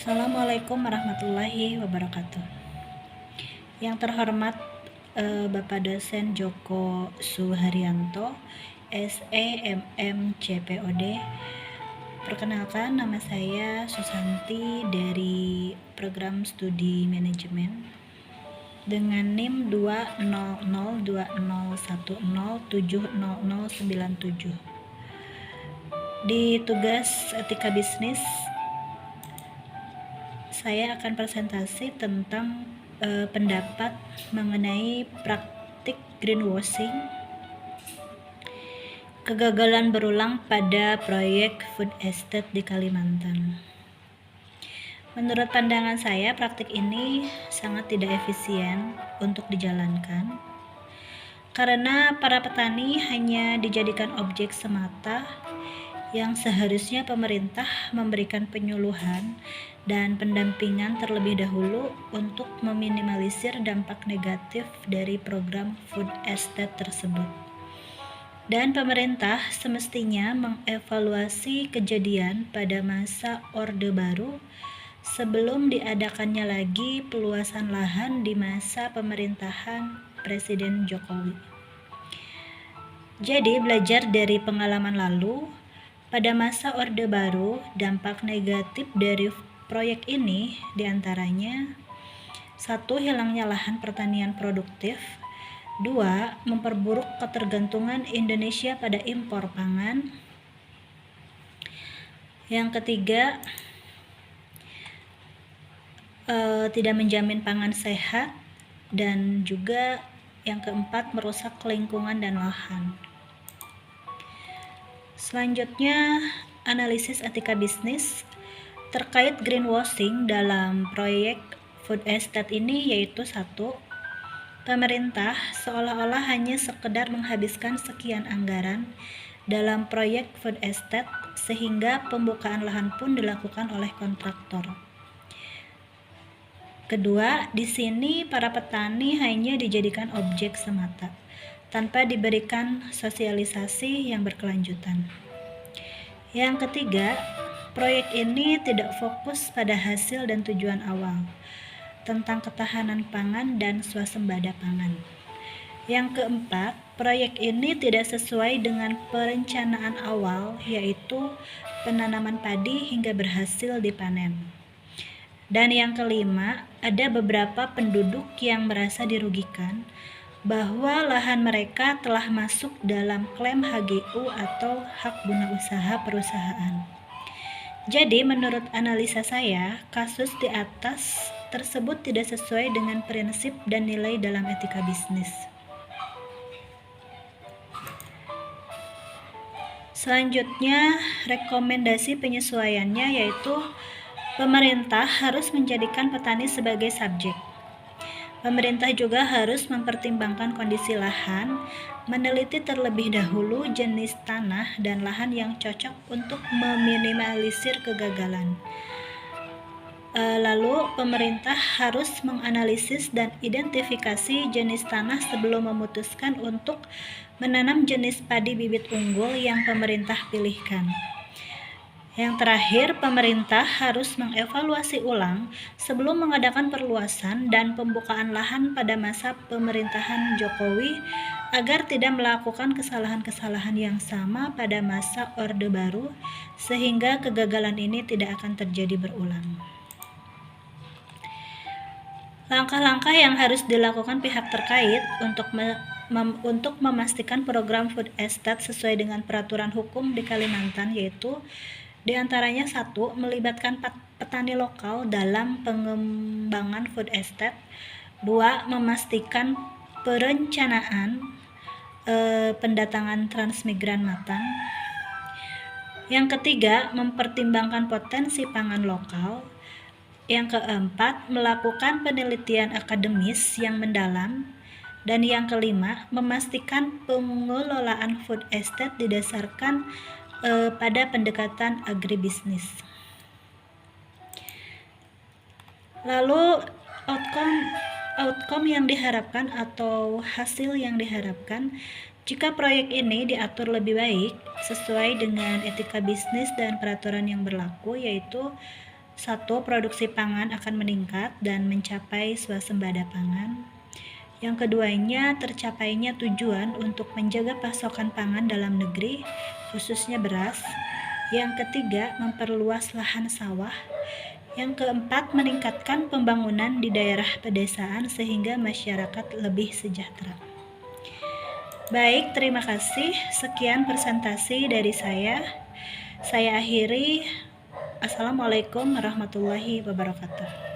Assalamualaikum warahmatullahi wabarakatuh. Yang terhormat Bapak Dosen Joko Suharyanto, SEMM CPOD. Perkenalkan, nama saya Susanti dari Program Studi Manajemen dengan NIM 2002010700097. Di tugas etika bisnis, saya akan presentasi tentang pendapat mengenai praktik greenwashing, kegagalan berulang pada proyek food estate di Kalimantan. Menurut pandangan saya, praktik ini sangat tidak efisien untuk dijalankan karena para petani hanya dijadikan objek semata yang seharusnya pemerintah memberikan penyuluhan dan pendampingan terlebih dahulu untuk meminimalisir dampak negatif dari program food estate tersebut. Dan pemerintah semestinya mengevaluasi kejadian pada masa Orde Baru sebelum diadakannya lagi peluasan lahan di masa pemerintahan Presiden Jokowi. Jadi, belajar dari pengalaman lalu, pada masa Orde Baru, dampak negatif dari proyek ini diantaranya 1. Hilangnya lahan pertanian produktif. 2. Memperburuk ketergantungan Indonesia pada impor pangan. Yang ketiga, tidak menjamin pangan sehat. Dan juga yang keempat, merusak lingkungan dan lahan. Selanjutnya, analisis etika bisnis terkait greenwashing dalam proyek food estate ini, yaitu 1. Pemerintah seolah-olah hanya sekedar menghabiskan sekian anggaran dalam proyek food estate sehingga pembukaan lahan pun dilakukan oleh kontraktor. Kedua, di sini para petani hanya dijadikan objek semata, tanpa diberikan sosialisasi yang berkelanjutan. Yang ketiga, proyek ini tidak fokus pada hasil dan tujuan awal tentang ketahanan pangan dan swasembada pangan. Yang keempat, proyek ini tidak sesuai dengan perencanaan awal, yaitu penanaman padi hingga berhasil dipanen. Dan yang kelima, ada beberapa penduduk yang merasa dirugikan bahwa lahan mereka telah masuk dalam klaim HGU atau hak guna usaha perusahaan. Jadi, menurut analisa saya, kasus di atas tersebut tidak sesuai dengan prinsip dan nilai dalam etika bisnis. Selanjutnya, rekomendasi penyesuaiannya yaitu pemerintah harus menjadikan petani sebagai subjek. Pemerintah juga harus mempertimbangkan kondisi lahan, meneliti terlebih dahulu jenis tanah dan lahan yang cocok untuk meminimalisir kegagalan. Lalu, pemerintah harus menganalisis dan identifikasi jenis tanah sebelum memutuskan untuk menanam jenis padi bibit unggul yang pemerintah pilihkan. Yang terakhir, pemerintah harus mengevaluasi ulang sebelum mengadakan perluasan dan pembukaan lahan pada masa pemerintahan Jokowi agar tidak melakukan kesalahan-kesalahan yang sama pada masa Orde Baru sehingga kegagalan ini tidak akan terjadi berulang. Langkah-langkah yang harus dilakukan pihak terkait untuk memastikan program food estate sesuai dengan peraturan hukum di Kalimantan yaitu diantaranya 1. Melibatkan petani lokal dalam pengembangan food estate. 2. Memastikan perencanaan pendatangan transmigran matang. Yang ketiga, mempertimbangkan potensi pangan lokal. Yang keempat, melakukan penelitian akademis yang mendalam. Dan yang kelima, memastikan pengelolaan food estate didasarkan pada pendekatan agribisnis. Lalu outcome yang diharapkan atau hasil yang diharapkan jika proyek ini diatur lebih baik sesuai dengan etika bisnis dan peraturan yang berlaku, yaitu Satu, produksi pangan akan meningkat dan mencapai swasembada pangan. Yang keduanya, tercapainya tujuan untuk menjaga pasokan pangan dalam negeri, khususnya beras. Yang ketiga, memperluas lahan sawah. Yang keempat, meningkatkan pembangunan di daerah pedesaan sehingga masyarakat lebih sejahtera. Baik, terima kasih. Sekian presentasi dari saya. Saya akhiri. Assalamualaikum warahmatullahi wabarakatuh.